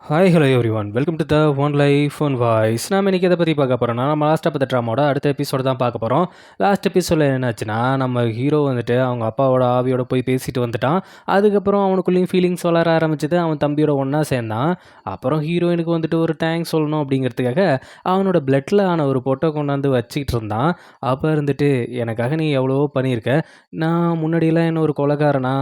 Hi hello every one welcome to the one life one voice. நம்ம இன்றைக்கி எதை பற்றி பார்க்க போகிறோம்னா, நம்ம லாஸ்ட்டாக பார்த்த ட்ராமாவோட அடுத்த எபிசோடு தான் பார்க்க போகிறோம். லாஸ்ட் எபிசோடில் என்னாச்சுன்னா, நம்ம ஹீரோ வந்துட்டு அவங்க அப்பாவோட ஆவியோட போய் பேசிட்டு வந்துட்டான். அதுக்கப்புறம் அவனுக்குள்ளேயும் ஃபீலிங்ஸ் வளர ஆரம்பிச்சது. அவன் தம்பியோட ஒன்றா சேர்ந்தான். அப்புறம் ஹீரோயினுக்கு வந்துட்டு ஒரு தேங்க்ஸ் சொல்லணும் அப்படிங்கிறதுக்காக அவனோட பிளட்டில் ஆன ஒரு பொட்டை கொண்டாந்து வச்சுக்கிட்டு இருந்தான். அப்போ இருந்துட்டு, எனக்காக நீ எவ்வளவோ பண்ணியிருக்க. நான் முன்னாடியெல்லாம் என்ன ஒரு கொலைகாரனா,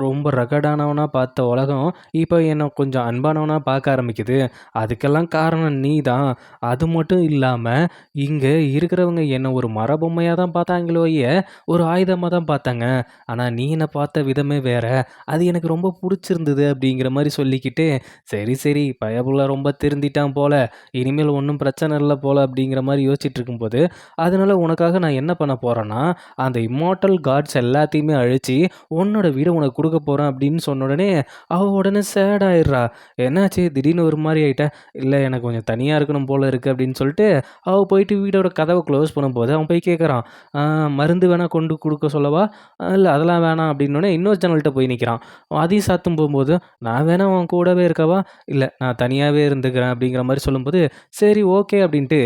ரொம்ப ரகடானவனா பார்த்த உலகம் இப்போ என்னை கொஞ்சம் அன்பானவனா பார்க்க ஆரம்பிக்குது. அதுக்கெல்லாம் காரணம் நீ தான். அது மட்டும் இல்லாம, இங்க இருக்கிறவங்க என்ன ஒரு மரபொம்மையா தான் பார்த்தாங்களே ஒழிய, ஒரு ஆயுதமா தான் பார்த்தாங்க. ஆனா நீ என்ன பார்த்த விதமே வேற. அது எனக்கு ரொம்ப புடிச்சிருந்தது அப்படிங்கிற மாரி சொல்லிக்கிட்டு, சரி சரி பயப்புள்ள ரொம்ப திருந்திட்டான் போல. இனிமேல் ஒண்ணும் பிரச்சனை இல்ல போல அப்படிங்கிற மாரி யோசிச்சுட்டு இருக்கும்போது, அதனால உனக்காக நான் என்ன பண்ண போறேன்னா, அந்த இம்மார்ட்டல் காட்ஸ் எல்லாத்தையுமே அழிச்சு, உன்னோட வீட உனக்கு குடுக்கப் போறேன் அப்படின்னு சொன்ன உடனே, அவ உடனே சேட் ஆயிடுறா. என்னாச்சு திடீர்னு ஒரு மாரி ஆயிட்ட? இல்ல எனக்கு கொஞ்சம் தனியா இருக்கணும் போல இருக்கு அப்படின்னு சொல்லிட்டு, அவ போயிட்டு வீடோட கதவ க்ளோஸ் பண்ணும்போது, அவன் போய் கேட்குறான். மருந்து வேணா கொண்டு குடுக்க சொல்லவா? இல்ல அதெல்லாம் வேணாம் அப்படின்னோனே இன்னொரு ஜன்னல்ட்ட போய் நிக்கிறான். அதையும் சாத்தும் போம்போது, நான் வேணா உன் கூடவே இருக்கவா? இல்ல நான் தனியாவே இருந்துக்கிறேன் அப்படிங்கிற மாரி சொல்லும்போது, சரி ஓகே அப்படின்ட்டு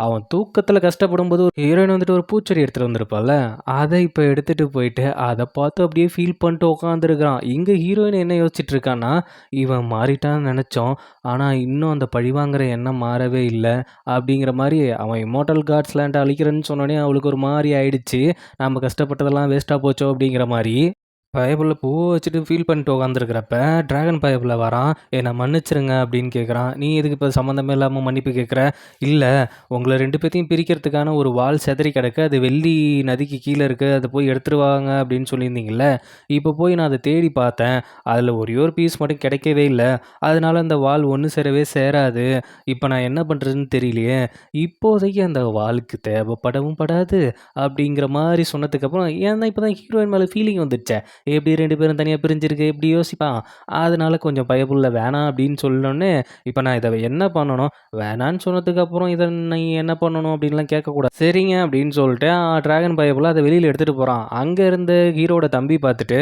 அவன் தூக்கத்துல கஷ்டப்படும்போது ஹீரோயின் வந்துட்டு ஒரு பூச்செடி எடுத்துட்டு வந்திருப்பாள்ல, அத இப்ப எடுத்துட்டு போயிட்டு, அத பார்த்து அப்படியே ஃபீல் பண்ணிட்டு உட்காந்துருக்கான். இங்க ஹீரோயின் என்ன யோசிச்சுட்டு இருக்கான்னா, இவன் மாறிட்டான்னு நெனச்சோம். ஆனா, இன்னும் அந்த பழிவாங்குற எண்ணம் மாறவே இல்ல. அப்படிங்கிற மாரி அவன் இம்மோர்டல் காட்ஸ் லேண்ட அழிக்கிறேன்னு சொன்னோனே அவளுக்கு ஒரு மாரி ஆயிடுச்சு. நம்ம கஷ்டப்பட்டதெல்லாம் வேஸ்ட்டா போச்சோ அப்படிங்கிற மாரி. பயபுள்ள பூவ வச்சுட்டு ஃபீல் பண்ணிட்டு உட்காந்துருக்கிறப்ப, டிராகன் பயபுள்ள வரான். "என்ன மன்னிச்சுருங்க" அப்படின்னு கேட்குறான். "நீ எதுக்கு இப்போ சம்மந்தமே இல்லாம மன்னிப்பு கேட்குற?" "இல்ல, உங்கள 2 பேத்தையும் பிரிக்கிறதுக்கான ஒரு வாள் சிதறி கிடக்கு. அது வெள்ளி நதிக்கு கீழ இருக்கு. அத போய் எடுத்துட்டு வாங்க அப்படின்னு சொல்லியிருந்தீங்கல்ல. இப்போ போய் நான் அத தேடி பார்த்தேன். அதில ஒரே ஒரு பீஸ் மட்டும் கிடைக்கவே இல்ல. அதனால அந்த வாள் ஒண்ணு சேரவே சேராது. இப்போ நான் என்ன பண்றதுன்னு தெரியலையே. இப்போதைக்கு அந்த வாளுக்கு தேவைப்படவும் படாது." அப்படிங்கிற மாரி சொன்னதுக்கப்புறம், ஏன்னா இப்ப தான் ஹீரோயின் மேல ஃபீலிங் வந்துடுச்சே. எப்படி 2 பேரும் தனியா பிரிஞ்சிருக்கு எப்படி யோசிப்பான். அதனால கொஞ்சம் பயப்புள்ள வேணாம் அப்படின்னு சொன்னோனே, இப்ப நான் இத என்ன பண்ணணும்? வேணான்னு சொன்னதுக்கு அப்புறம் இத நீ என்ன பண்ணணும் அப்படின்லாம் கேட்கக்கூடாது. சரிங்க அப்படின்னு சொல்லிட்டு டிராகன் பயப்புள்ள அத வெளியில எடுத்துட்டு போறான். அங்க இருந்த ஹீரோவோட தம்பி பார்த்துட்டு,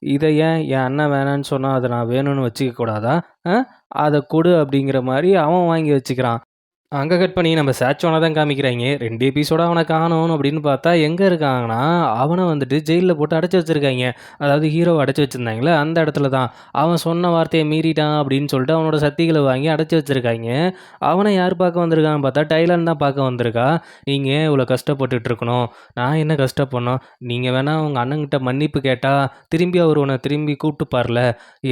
"இத ஏன் என் அண்ணன் வேணான்னு சொன்னா அத நான் வேணும்னு வச்சுக்க கூடாதா? அ அத குடு" அப்படிங்கிற மாரி அவன் வாங்கி வச்சுக்கிறான். அங்க கட் பண்ணி நம்ம சேட்சோன தான் காமிக்கிறாய்ங்க. 2 எபிசோடா அவன காணோம் அப்படின்னு பார்த்தா, எங்க இருக்காங்கன்னா, அவன வந்துட்டு ஜெயில்ல போட்டு அடைச்சு வச்சிருக்காய்ங்க. அதாவது ஹீரோவ அடைச்சு வச்சிருந்தாங்கல்ல, அந்த இடத்துல தான். அவன் சொன்ன வார்த்தைய மீறிட்டான் அப்படின்னு சொல்லிட்டு அவனோட சக்திகள வாங்கி அடைச்சு வச்சிருக்காய்ங்க. அவன யார் பார்க்க வந்திருக்கான்னு பார்த்தா, டைலன் தான் பார்க்க வந்திருக்கா. "நீங்க ஏன் இவ்வளோ கஷ்டப்பட்டுட்டு இருக்கணும்? நான் என்ன கஷ்டப்படணும்? நீங்க வேணா உங்க அண்ணன்கிட்ட மன்னிப்பு கேட்டா, திரும்பி அவரு உன்ன திரும்பி கூப்பிட்டுப்பார்ல."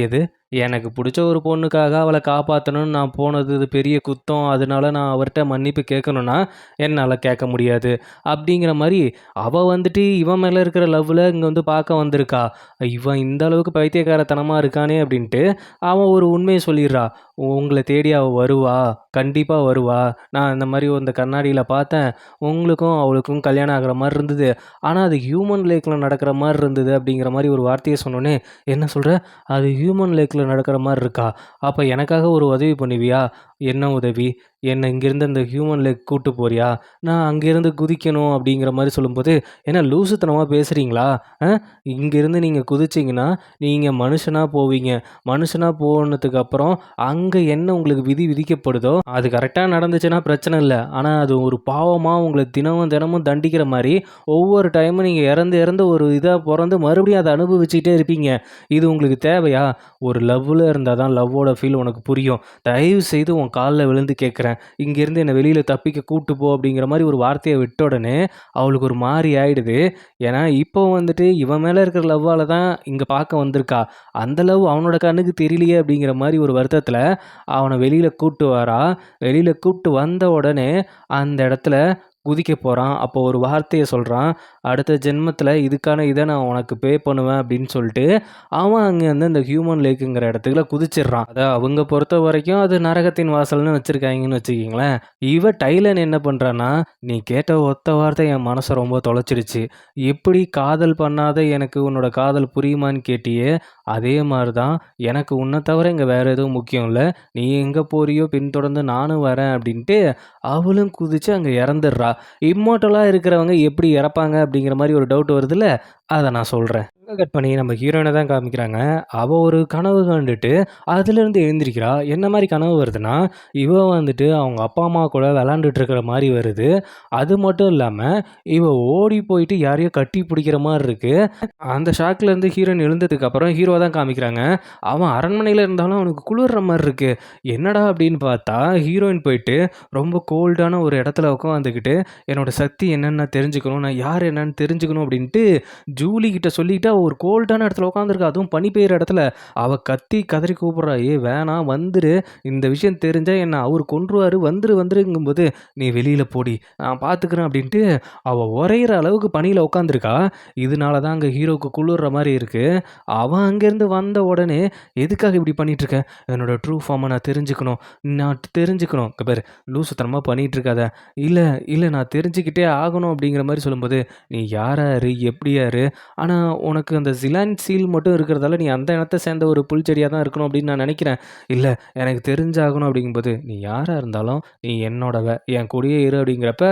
"எது? எனக்கு புடிச்ச ஒரு பொண்ணுக்காக அவள காப்பாத்தணும்னு நான் போனது இது பெரிய குத்தம். அதனால நான் அவர்ட்ட மன்னிப்பு கேட்கணும்னா, என்னால கேட்க முடியாது." அப்படிங்கிற மாரி, அவ வந்துட்டு இவன் மேல இருக்கிற லவ்வுல இங்க வந்து பார்க்க வந்திருக்கா. இவன் இந்த அளவுக்கு பைத்தியக்காரத்தனமா இருக்கானே அப்படின்ட்டு, அவன் ஒரு உண்மைய சொல்லிர்றா. "உங்கள தேடி அவ வருவா. கண்டிப்பா வருவா. நான் இந்த மாரி இந்த கண்ணாடியில பார்த்தேன். உங்களுக்கும் அவளுக்கும் கல்யாணம் ஆகுற மாரி இருந்தது. ஆனா அது ஹியூமன் லேக்ல நடக்கிற மாரி இருந்தது." அப்படிங்கிற மாரி ஒரு வார்த்தைய சொன்னோனே, "என்ன சொல்ற? அது ஹியூமன் லேக்ல நடக்கிற மாரி இருக்கா? அப்ப எனக்காக ஒரு உதவி பண்ணுவியா?" "என்ன உதவி? என்ன இங்கேருந்து அந்த ஹியூமன் லேக் கூட்டு போறியா? நான் அங்கேருந்து குதிக்கணும்." அப்படிங்கிற மாரி சொல்லும்போது, "என்ன லூசுத்தனமா பேசுறீங்களா? அ இங்கேருந்து நீங்க குதிச்சீங்கன்னா, நீங்க மனுஷனா போவீங்க. மனுஷனா போனதுக்கு அப்புறம் அங்க என்ன உங்களுக்கு விதி விதிக்கப்படுதோ, அது கரெக்ட்டா நடந்துச்சுன்னா பிரச்சனை இல்ல. ஆனா அது ஒரு பாவமா உங்கள தினமும் தினமும் தண்டிக்கிற மாரி, ஒவ்வொரு டைமும் நீங்க இறந்து இறந்து ஒரு இதா பொறந்து மறுபடியும் அத அனுபவிச்சுக்கிட்டே இருப்பீங்க. இது உங்களுக்கு தேவையா? ஒரு லவ்வுல இருந்தா தான் லவ்வோட ஃபீல் உனக்கு புரியும். தயவு செய்து உன் கால்ல விழுந்து கேட்கிறேன். இங்கேருந்து என்ன வெளியில தப்பிக்க கூட்டு போ." அப்படிங்கிற மாரி ஒரு வார்த்தைய விட்ட உடனே, அவளுக்கு ஒரு மாரி ஆயிடுது. ஏன்னா, இப்போ வந்துட்டு இவன் மேல இருக்கிற லவ்வால தான் இங்க பார்க்க வந்திருக்கா. அந்த லவ் அவனோட கண்ணுக்கு தெரியலையே அப்படிங்கிற மாரி ஒரு வருத்தத்தில, அவன வெளியில கூட்டு வரா. வெளியில கூட்டு வந்த உடனே, அந்த இடத்துல குதிக்க போறான். அப்போ ஒரு வார்த்தைய சொல்றான். "அடுத்த ஜென்மத்தில இதுக்கான இத நான் உனக்கு பே பண்ணுவேன்." அப்படின்னு சொல்லிட்டு, அவன் அங்கேருந்து அந்த ஹியூமன் லேக்குங்கிற இடத்துக்குள்ள குதிச்சிடுறான். அத அவங்க பொறுத்தவரைக்கும் அது நரகத்தின் வாசல்னு வச்சிருக்காய்ங்கன்னு வச்சுக்கங்களேன். இவ டைலன் என்ன பண்றான்னா, "நீ கேட்ட ஒத்த வார்த்தை என் மனச ரொம்ப தொலைச்சிடுச்சு. எப்படி காதல் பண்ணாத எனக்கு உன்னோட காதல் புரியுமான்னு கேட்டியே, அதே மாரி தான் எனக்கு உன்ன தவிர இங்க வேற எதுவும் முக்கியம் இல்ல. நீ எங்க போறியோ பின்தொடர்ந்து நானும் வரேன்." அப்படின்ட்டு அவளும் குதிச்சு அங்க இறந்துடுறா. இம்மோர்ட்டலா இருக்கிறவங்க எப்படி இறப்பாங்க அப்படிங்கிற மாரி ஒரு டவுட் வருதுல்ல, அத நான் சொல்றேன். கட் பண்ணி நம்ம ஹீரோயின தான் காமிக்கிறாங்க. அவ ஒரு கனவு கண்டுட்டு, அதிலிருந்து எழுந்திரிக்கிறா. என்ன மாரி கனவு வருதுன்னா, இவ வந்துட்டு அவங்க அப்பா, அம்மா கூட விளையாண்டுட்டு இருக்கிற மாரி வருது. அது மட்டும் இல்லாம, இவ ஓடி போயிட்டு யாரையோ கட்டி பிடிக்கிற மாரி இருக்கு. அந்த ஷாக்லேருந்து ஹீரோயின் எழுந்ததுக்கப்புறம் ஹீரோவ தான் காமிக்கிறாங்க. அவன் அரண்மனையில இருந்தாலும் அவனுக்கு குளிர்ற மாரி இருக்கு. என்னடா அப்படின்னு பார்த்தா, ஹீரோயின் போயிட்டு ரொம்ப கோல்டான ஒரு இடத்துல உட்காந்துக்கிட்டு, என்னோட சக்தி என்னன்னு நான் தெரிஞ்சுக்கணும். நான் யார் என்னன்னு தெரிஞ்சுக்கணும் அப்படின்ட்டு ஜூலி கிட்ட சொல்லிட்டு அவ ஒரு கோல்டான இடத்துல உட்காந்துருக்கா. அதுவும் பனி பெய்யுற இடத்துல. அவ கத்தி கதறி கூப்பிடுறா, "ஏய் வேணாம் வந்துரு. இந்த விஷயம் தெரிஞ்சா என்ன அவரு கொன்றுவாரு. வந்துரு வந்துருங்கும்போது, நீ வெளியில போடி. நான் பார்த்துக்கிறேன்" அப்படின்ட்டு அவ உறையிற அளவுக்கு பனியில உட்காந்துருக்கா. இதனால தான் அங்க ஹீரோவுக்கு குளிர்ற மாரி இருக்கு. அவன் அங்கேருந்து வந்த உடனே, "எதுக்காக இப்படி பண்ணிட்டு இருக்க? என்னோட ட்ரூ ஃபார்ம நான் தெரிஞ்சுக்கணும். நான் தெரிஞ்சுக்கணும். இங்க பாரு லூசுத்தனமா பண்ணிட்டு இருக்காத." "இல்ல, இல்ல நான் தெரிஞ்சுக்கிட்டே ஆகணும்." அப்படிங்கிற மாரி சொல்லும்போது, "நீ யாரா இரு? எப்படியா இரு? ஆனா உனக்கு அந்த ஜிலான் சீல் மட்டும் இருக்கிறதால, நீ அந்த இனத்த சேர்ந்த ஒரு புல்செடியா தான் இருக்கணும் அப்படின்னு நான் நினைக்கிறேன்." "இல்ல எனக்கு தெரிஞ்சாகணும்." அப்படிங்கும்போது, "நீ யாரா இருந்தாலும் நீ என்னோடவ. என் கூடயே இரு." அப்படிங்கிறப்ப,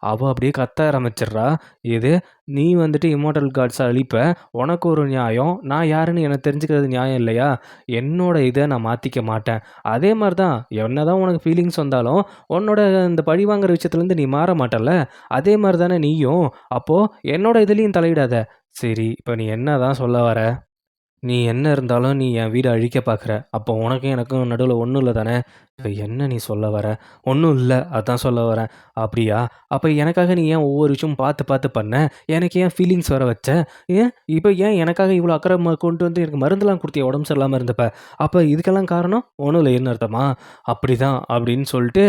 அவ அப்படியே கத்த ஆரம்பிச்சிடுறா. "எது? நீ வந்துட்டு இம்மோர்டல் காட்ஸ அழிப்ப. உனக்கு ஒரு நியாயம். நான் யாருன்னு எனக்கு தெரிஞ்சுக்கிறது நியாயம் இல்லையா? என்னோட இத நான் மாத்திக்க மாட்டேன். அதே மாரி தான் என்னதான் உனக்கு ஃபீலிங்ஸ் வந்தாலும், உன்னோட இந்த பழிவாங்குற விஷயத்துலேருந்து நீ மாற மாட்டல்ல. அதே மாரி தானே நீயும். அப்போ என்னோட இதுலயும் தலையிடாத." "சரி, இப்ப நீ என்னதான் சொல்ல வர?" "நீ என்ன இருந்தாலும் நீ என் வீட அழிக்க பார்க்குற. அப்போ உனக்கும் எனக்கும் நடுவுல ஒண்ணும் இல்ல தானே?" "இப்ப என்ன நீ சொல்ல வர?" "ஒண்ணும் இல்ல. அதான் சொல்ல வரேன்." "அப்படியா? அப்ப எனக்காக நீ ஏன் ஒவ்வொரு விஷயமும் பார்த்து பார்த்து பண்ண? எனக்கு ஏன் ஃபீலிங்ஸ் வர வச்ச? இப்ப ஏன் எனக்காக இவ்வளோ அக்கறை கொண்டு வந்து எனக்கு மருந்துலாம் குடுத்தியே உடம்பு சரியில்லாம இருந்தப்ப? அப்ப இதுக்கெல்லாம் காரணம் ஒண்ணும் இல்லைன்னு அர்த்தமா?" "அப்படிதான்." அப்படின்னு சொல்லிட்டு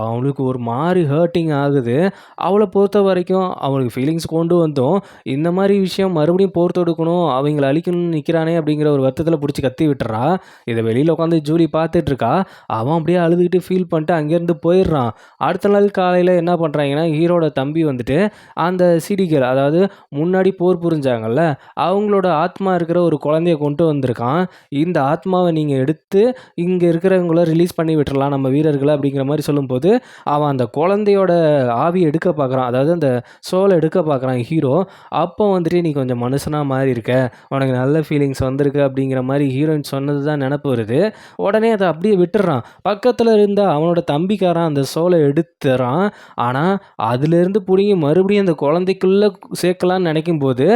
அவளுக்கு ஒரு மாரி ஹர்ட்டிங் ஆகுது. அவள பொறுத்தவரைக்கும் அவளுக்கு ஃபீலிங்ஸ் கொண்டு வந்தும், இந்த மாரி விஷயம் மறுபடியும் போர் தொடுக்கணும், அவங்கள அழிக்கணும்னு நிக்கிறானே அப்படிங்கிற ஒரு வருத்தத்தில புடிச்சு கத்தி விட்டுர்றா. இத வெளியில உட்காந்து ஜூலி பார்த்துட்டு இருக்கா. அவன் அப்படியே அழுதுகிட்டு ஃபீல் பண்ணிட்டு அங்கேருந்து போயிடுறான். அடுத்த நாள் காலையில என்ன பண்றாங்கன்னா, ஹீரோட தம்பி வந்துட்டு அந்த சிடிகள் அதாவது முன்னாடி போர் புரிஞ்சாங்கல்ல, அவங்களோட ஆத்மா இருக்கிற ஒரு குழந்தைய கொண்டு வந்திருக்கான். இந்த ஆத்மாவ நீங்க எடுத்து இங்க இருக்கிறவங்கள ரிலீஸ் பண்ணி விட்டுறலாம் நம்ம வீரர்கள அப்படிங்கிற மாரி சொல்லும்போது, அவன் அந்த குழந்தையோட ஆவிய எடுக்க பார்க்குறான். அதாவது அந்த சோல எடுக்க பார்க்குறான் ஹீரோ. அப்போ வந்துட்டு "நீ கொஞ்சம் மனுஷனா மாறியிருக்க. உனக்கு நல்ல ஃபீலிங்ஸ் வந்திருக்கு." அப்படிங்கிற மாரி ஹீரோயின் சொன்னது தான் நெனப்பு வருது. உடனே அத அப்படியே விட்டுர்றான். பக்கத்துல இருந்த அவனோட தம்பிக்காரன் அந்த சோல எடுத்துறான். ஆனா, அதிலிருந்து புடுங்கி மறுபடியும் அந்த குழந்தைக்குள்ள சேர்க்கலான்னு நெனைக்கும்போது,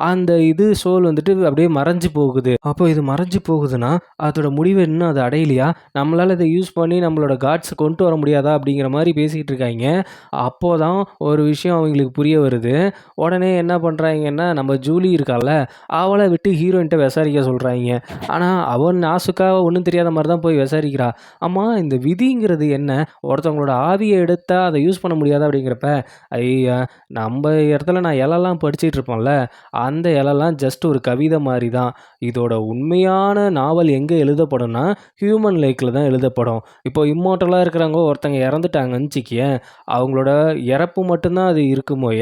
அந்த இது சோல் வந்துட்டு அப்படியே மறைஞ்சு போகுது. அப்போ இது மறைஞ்சு போகுதுன்னா, அதோட முடிவு இன்னும் அது அடையலையா? நம்மளால இத யூஸ் பண்ணி நம்மளோட காட்ஸ கொண்டு வர முடியாதா? அப்படிங்கிற மாரி பேசிக்கிட்டு இருக்காய்ங்க. அப்போதான் ஒரு விஷயம் அவங்களுக்கு புரிய வருது. உடனே என்ன பண்றாய்ங்கன்னா, நம்ம ஜூலி இருக்கால்ல, அவள விட்டு ஹீரோயின்ட்ட விசாரிக்க சொல்றாய்ங்க. ஆனா, அவ நாசூக்கா ஒண்ணும் தெரியாத மாரி தான் போய் விசாரிக்கிறா. "ஆமா இந்த விதிங்கிறது என்ன? ஒருத்தவங்களோட ஆவிய எடுத்தா அத யூஸ் பண்ண முடியாதா?" அப்படிங்கிறப்ப, "ஐய! நம்ப இடத்துல நான் எலலாம் படிச்சுட்டு இருப்போம்ல, அந்த எலலாம் ஜஸ்ட் ஒரு கவிதை மாரி தான். இதோட உண்மையான நாவல் எங்க எழுதப்படும்னா, ஹியூமன் லேக்ல தான் எழுதப்படும். இப்போ இம்மோர்டலா இருக்கிறவங்க ஒருத்தங்க இறந்துட்டாங்கன்னு வச்சுக்கயேன், அவங்களோட இறப்பு மட்டும் தான் அது இருக்குமோய,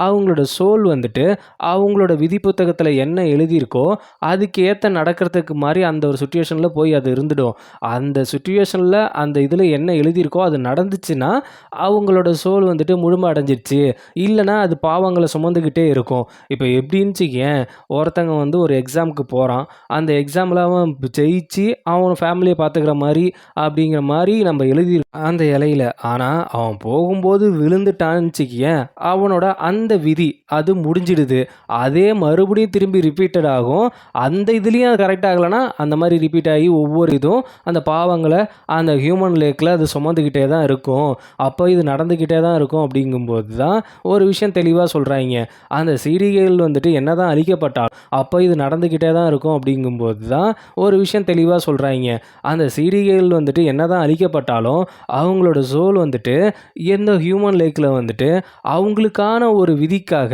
அவங்களோட சோல் வந்துட்டு அவங்களோட விதி புத்தகத்துல என்ன எழுதியிருக்கோ, அதுக்கு ஏத்த நடக்கிறதுக்கு மாரி அந்த ஒரு சிச்சுவேஷன்ல போய் அது இருந்துடும். அந்த சிச்சுவேஷன்ல அந்த இதுல என்ன எழுதியிருக்கோ அது நடந்துச்சுன்னா, அவங்களோட சோல் வந்துட்டு முழுமை அடைஞ்சிருச்சு. இல்லன்னா அது பாவங்கள சுமந்துக்கிட்டே இருக்கும். இப்ப எப்படின்னு வச்சுக்கயேன், ஒருத்தங்க வந்து ஒரு எக்ஸாம்க்கு போறான். அந்த எக்ஸாம்ல அவன் ஜெயிச்சு அவன் ஃபேமிலிய பார்த்துக்கிற மாரி, அப்படிங்கிற மாரி நம்ம எழுதியிருக்கோம் அந்த இலையில. ஆனா, அவன் போகும்போது விழுந்துட்டான்னு வச்சுக்கயேன், அவனோட அந்த விதி அது முடிஞ்சிடுது. அதே மறுபடியும் திரும்பி ரிப்பீட்டட் ஆகும். அந்த இதுலயும் அது கரெக்ட் ஆகலன்னா, அந்த மாரி ரிப்பீட் ஆகி ஒவ்வொரு இதுவும் அந்த பாவங்கள அந்த ஹியூமன் லேக்ல அது சுமந்துக்கிட்டே தான் இருக்கும். அப்போ இது நடந்துக்கிட்டே தான் இருக்கும் அப்படிங்கும்போது தான் ஒரு விஷயம் தெளிவா சொல்றாய்ங்க. அந்த சிடிகள் வந்துட்டு என்னதான் அழிக்கப்பட்டாலும், அப்போ இது நடந்துக்கிட்டே தான் இருக்கும் அப்படிங்கும்போது தான் ஒரு விஷயம் தெளிவா சொல்றாய்ங்க. அந்த சிடிகள் வந்துட்டு என்னதான் அழிக்கப்பட்டாலும், அவங்களோட சோல் வந்துட்டு எந்த ஹியூமன் லேக்ல வந்துட்டு அவங்களுக்கான ஒரு விதிக்காக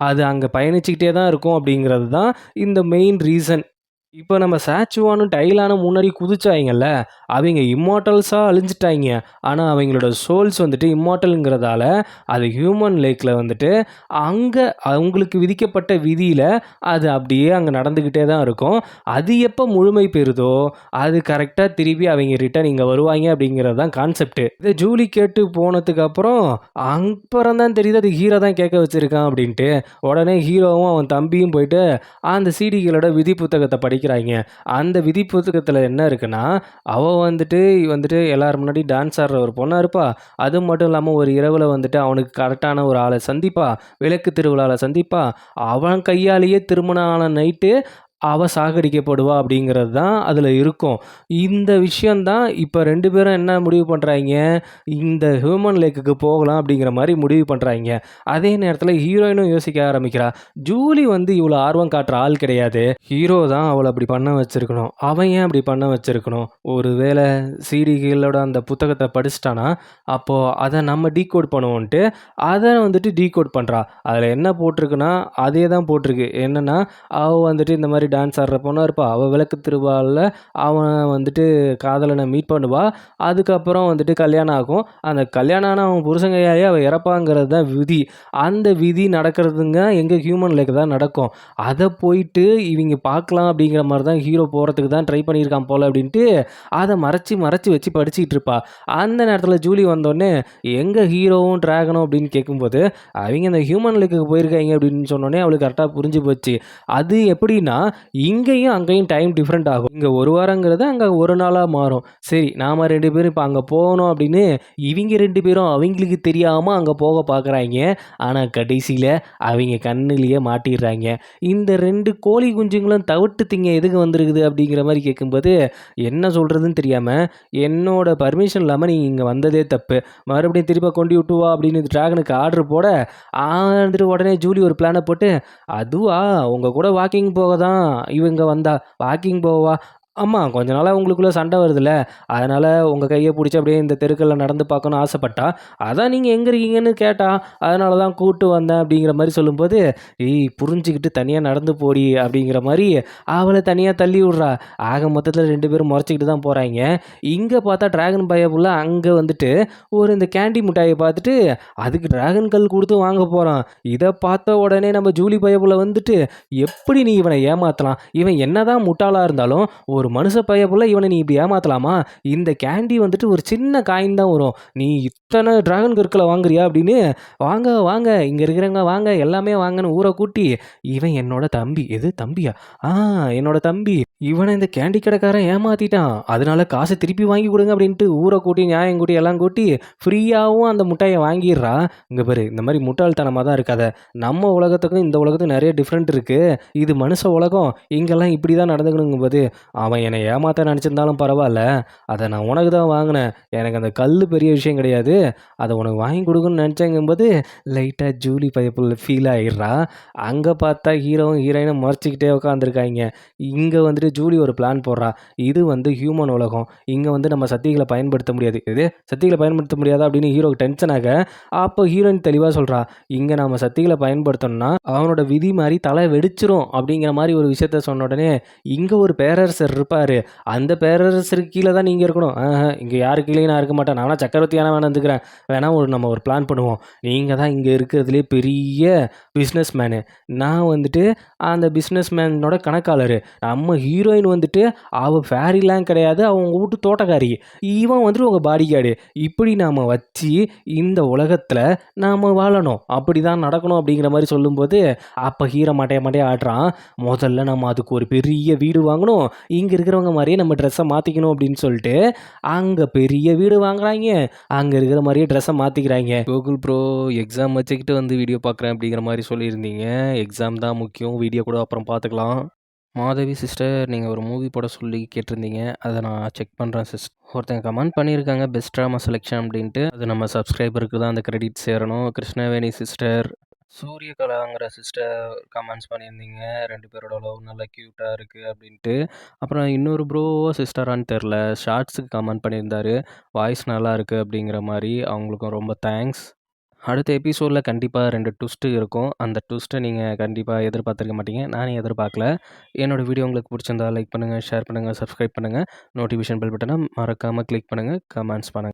அது அங்க பயணிச்சுக்கிட்டே தான் இருக்கும் அப்படிங்கிறது தான் இந்த மெயின் ரீசன். இப்ப நம்ம சாச்சுவானும், டைலானும் முன்னாடி குதிச்சாய்ங்கல்ல, அவைங்க இம்மார்டல்ஸா அழிஞ்சுட்டாய்ங்க. ஆனா, அவைங்களோட சோல்ஸ் வந்துட்டு இம்மார்டல்ங்கிறதால, அது ஹியூமன் லேக்ல வந்துட்டு, அங்க அவங்களுக்கு விதிக்கப்பட்ட விதியில, அது அப்படியே அங்க நடந்துகிட்டே தான் இருக்கும். அது எப்ப முழுமை பெறுதோ, அது கரெக்ட்டா திருப்பி அவைங்க ரிட்டர்ன் இங்க வருவாய்ங்க அப்படிங்கிறது தான் கான்செப்ட்டு. இத ஜூலி கேட்டு போனதுக்கப்புறம், அப்புறம் தான் தெரியுது அது ஹீரோ தான் கேட்க வச்சிருக்கான் அப்படின்ட்டு. உடனே ஹீரோவும், அவன் தம்பியும் போயிட்டு அந்த சிடிகளோட விதி புத்தகத்த படிக்கிறாய்ங்க. அந்த விதி புத்தகத்துல என்ன இருக்குன்னா, அவ வந்துட்டு வந்துட்டு எல்லார் முன்னாடி டான்ஸ் ஆடுற ஒரு பொண்ணா இருப்பா. அது மட்டும் இல்லாம ஒரு இரவுல வந்துட்டு அவனுக்கு கரெக்ட்டான ஒரு ஆள சந்திப்பா. விளக்கு திருவிழால சந்திப்பா. அவன் கையாலேயே திருமணம் ஆன நைட்டு அவ சாகடிக்கப்படுவா அப்படிங்கிறது தான் அதுல இருக்கும். இந்த விஷயம் தான் இப்ப 2 பேரும் என்ன முடிவு பண்றாய்ங்க, இந்த ஹியூமன் லேக்குக்கு போகலாம் அப்படிங்கிற மாரி முடிவு பண்றாய்ங்க. அதே நேரத்துல ஹீரோயினும் யோசிக்க ஆரம்பிக்கிறா. ஜூலி வந்து இவ்வளோ ஆர்வம் காட்டுற ஆள் கிடையாது. ஹீரோ தான் அவள அப்படி பண்ண வச்சிருக்கணும். அவன் ஏன் அப்படி பண்ண வச்சிருக்கணும்? ஒருவேள சிடிகளோட அந்த புத்தகத்த படிச்சுட்டானா, அப்போ அத நம்ம டீகோட் பண்ணுவோன்ட்டு, அத வந்துட்டு டீகோட் பண்றா. அதுல என்ன போட்டிருக்குன்னா, அதே தான் போட்டிருக்கு. என்னன்னா, அவ வந்துட்டு இந்த மாரி டான்ஸ் ஆடுற பொண்ணா இருப்பா. அவ விளக்கு திருவிழால அவன் வந்துட்டு காதலன மீட் பண்ணுவா. அதுக்கப்புறம் வந்துட்டு கல்யாணம் ஆகும். அந்த கல்யாணம் ஆன அவன் புருஷன் கையாலேயே அவ இறப்பாங்கிறது தான் விதி. அந்த விதி நடக்கிறதுங்க எங்க ஹியூமன் லைக் தான் நடக்கும். அத போயிட்டு இவிங்க பார்க்கலாம் அப்படிங்கிற மாரி தான் ஹீரோ போறதுக்கு தான் ட்ரை பண்ணியிருக்கான் போல அப்படின்ட்டு, அத மறைச்சு, மறைச்சு வச்சு படிச்சுக்கிட்டு இருப்பா. அந்த நேரத்தில ஜூலி வந்தோனே, எங்க ஹீரோவும், டிராகனும் அப்படின்னு கேட்கும்போது, அவிங்க இந்த ஹியூமன் லேக்குக்கு போயிருக்காய்ங்க அப்படின்னு சொன்னோனே, அவளுக்கு கரெக்ட்டா புரிஞ்சு போச்சு. அது எப்படின்னா, இங்கேயும் அங்கேயும் டைம் டிஃபரெண்ட் ஆகும். இங்க 1 வாரங்கிறது அங்க 1 நாளா மாறும். சரி நாம 2 பேரும் இப்ப அங்க போகணும் அப்படின்னு, இவிங்க 2 பேரும் அவிங்களுக்கு தெரியாம அங்க போக பார்க்குறாய்ங்க. ஆனா கடைசியில அவிங்க கண்ணுலயே மாட்டிர்றாய்ங்க. இந்த 2 கோழி குஞ்சுங்களும் தவிட்டு திங்க எதுக்கு வந்திருக்குது அப்படிங்கிற மாரி கேட்கும்போது, என்ன சொல்றதுன்னு தெரியாம, என்னோட பர்மிஷன் இல்லாம நீ இங்க வந்ததே தப்பு. மறுபடியும் திரும்ப கொண்டு விட்டு வா அப்படின்னு டிராகனுக்கு ஆர்டர் போட, அவன் வந்துட்டு உடனே ஜூலி ஒரு பிளான போட்டு, "அதுவா உங்க கூட வாக்கிங் போக தான் இவங்க வந்தா. வாக்கிங் போவா? ஆமா கொஞ்ச நாளா உங்களுக்குள்ள சண்டை வருதுல்ல. அதனால உங்க கைய புடிச்சு அப்படியே இந்த தெருக்கள்ல நடந்து பார்க்கணும்னு ஆசைப்பட்டா. அதான் நீங்க எங்க இருக்கீங்கன்னு கேட்டா. அதனால தான் கூட்டு வந்தேன்." அப்படிங்கிற மாரி சொல்லும்போது, "ஏய் புரிஞ்சுகிட்டு தனியா நடந்து போடி" அப்படிங்கிற மாரி அவள தனியா தள்ளி விடுறா. ஆக மொத்தத்தில 2 பேரும் முறைச்சுக்கிட்டு தான் போறாய்ங்க. இங்க பார்த்தா டிராகன் பயப்புள்ள அங்க வந்துட்டு ஒரு இந்த கேண்டி மிட்டாய பார்த்துட்டு, அதுக்கு டிராகன் கல் குடுத்து வாங்க போறான். இத பார்த்த உடனே நம்ம ஜூலி பயப்புள்ள வந்துட்டு, "எப்படி நீ இவன ஏமாத்தலாம்? இவன் என்னதான் முட்டாளா இருந்தாலும், ஒரு மனுஷ பயப்புள்ள இவன நீ இப்படி ஏமாத்தலாமா? இந்த கேண்டி வந்துட்டு ஒரு சின்ன காயின் தான் வரும். நீ இத்தன டிராகன் கற்கள வாங்குறியா?" அப்படின்னு வாங்க, வாங்க. இங்க இருக்கிறவங்க வாங்க, எல்லாமே வாங்கன்னு ஊர கூட்டி, இவன் என்னோட தம்பி. எது தம்பியா? ஆ என்னோட தம்பி. இவன இந்த கேண்டி கடைக்காரன் ஏமாத்திட்டான். அதனால காச திருப்பி வாங்கி குடுங்க அப்டின்ட்டு ஊர கூட்டி, நியாயம் கூட்டி, எல்லாம் கூட்டி, ஃப்ரீயாவும் அந்த முட்டாய வாங்கிர்றா. இங்க பாரு, இந்த மாரி முட்டாள்தனமா தான் இருக்காத. நம்ம உலகத்துக்கும், இந்த உலகத்துக்கும் நெறைய டிஃப்ரெண்ட் இருக்கு. இது மனுஷ உலகம். இங்கெல்லாம் இப்படி தான் நடந்துக்கணுங்கும்போது, அவன் என்னை ஏமாத்த நெனச்சிருந்தாலும் பரவால்ல. அத நான் உனக்கு தான் வாங்குனேன். எனக்கு அந்த கல்லு பெரிய விஷயம் கிடையாது. அத உனக்கு வாங்கி குடுக்கணும்னு நெனச்சேங்கும்போது லைட்டா ஜூலி பயப்புள்ள ஃபீல் ஆயிர்றா. அங்க பார்த்தா ஹீரோவும், ஹீரோயினும் மொறச்சுக்கிட்டே உட்காந்துருக்காய்ங்க. இங்க வந்துட்டு ஜூலி ஒரு பிளான் போடுறா. இது வந்து ஹியூமன் உலகம். இங்க வந்து நம்ம சக்திகள பயன்படுத்த முடியாது. எது? சக்திகள பயன்படுத்த முடியாதா? அப்படின்னு ஹீரோக்கு டென்ஷன் ஆக, அப்போ ஹீரோயின் தெளிவா சொல்றா. இங்க நாம சக்திகள பயன்படுத்தணும்னா, அவனோட விதி மாரி தல வெடிச்சிரும் அப்படிங்கிற மாரி ஒரு விஷயத்த சொன்ன உடனே, இங்க ஒரு பேரரசர் இருப்பாரு. அந்த பேரரசருக்கு கீழ தான் நீங்க இருக்கணும். இங்க யாரு கீழயும் நான் இருக்க மாட்டேன். நான் வேணா சக்கரவர்த்தியா வேணா இருந்துக்கிறேன். வேணா நம்ம ஒரு பிளான் பண்ணுவோம். நீங்க தான் இங்க இருக்கிறதுலயே பெரிய பிசினஸ் மேனு. நான் வந்துட்டு அந்த பிசினஸ் மேனோட கணக்காளரு. நம்ம ஹீரோயின் வந்துட்டு அவ ஃபேரிலாம் கிடையாது. அவ உங்க வூட்டு தோட்டக்காரி. இவன் வந்துட்டு உங்க பாடிகார்டு. இப்படி நாம வச்சு இந்த உலகத்துல நாம வாழணும். அப்படிதான் நடக்கணும் அப்படிங்கிற மாரி சொல்லும்போது, அப்ப ஹீரோ மண்டைய மண்டைய ஆட்டுறான். முதல்ல நம்ம அதுக்கு ஒரு பெரிய வீடு வாங்கணும். இங்க இருக்கிறவங்க மாரியே நம்ம ட்ரெஸ்ஸ மாத்திக்கணும் அப்படின்னு சொல்லிட்டு, அங்க பெரிய வீடு வாங்குறாய்ங்க. அங்க இருக்கிற மாரியே ட்ரெஸ்ஸ மாத்திக்கிறாய்ங்க. கூகுள் ப்ரோ எக்ஸாம் வச்சுக்கிட்டு வந்து வீடியோ பார்க்குறேன் அப்படிங்கிற மாரி சொல்லியிருந்தீங்க. எக்ஸாம் தான் முக்கியம். வீடியோ கூட அப்புறம் பார்த்துக்கலாம். மாதவி சிஸ்டர் நீங்கள் ஒரு மூவி போட சொல்லி கேட்டிருந்தீங்க. அதை நான் செக் பண்ணுறேன் ஒருத்தங்க கமெண்ட் பண்ணியிருக்காங்க பெஸ்ட் ட்ராமா செலெக்ஷன் அப்படின்ட்டு. அது நம்ம சப்ஸ்கிரைபருக்கு தான் அந்த கிரெடிட் சேரணும். கிருஷ்ணவேணி சிஸ்டர், சூரியகலாங்கிற சிஸ்டர் கமெண்ட்ஸ் பண்ணியிருந்தீங்க. 2 பேரோட லவ் நல்லா க்யூட்டாக இருக்குது அப்படின்ட்டு. அப்புறம் இன்னொரு ப்ரோவோ சிஸ்டரான்னு தெரில, ஷார்ட்ஸுக்கு கமெண்ட் பண்ணியிருந்தாரு. வாய்ஸ் நல்லா இருக்குது அப்படிங்கிற மாதிரி. அவங்களுக்கும் ரொம்ப தேங்க்ஸ். அடுத்த எபிசோட்ல கண்டிப்பா 2 ட்விஸ்ட் இருக்கும். அந்த ட்விஸ்ட்ட நீங்க கண்டிப்பா எதிர்பார்த்திருக்க மாட்டீங்க. நானே எதிர்பார்க்கல. என்னோட வீடியோ உங்களுக்கு பிடிச்சிருந்தா லைக் பண்ணுங்க, ஷேர் பண்ணுங்க, சப்ஸ்கிரைப் பண்ணுங்க. நோட்டிஃபிகேஷன் பெல் பட்டன மறக்காம கிளிக் பண்ணுங்க. கமெண்ட்ஸ் பண்ணுங்க.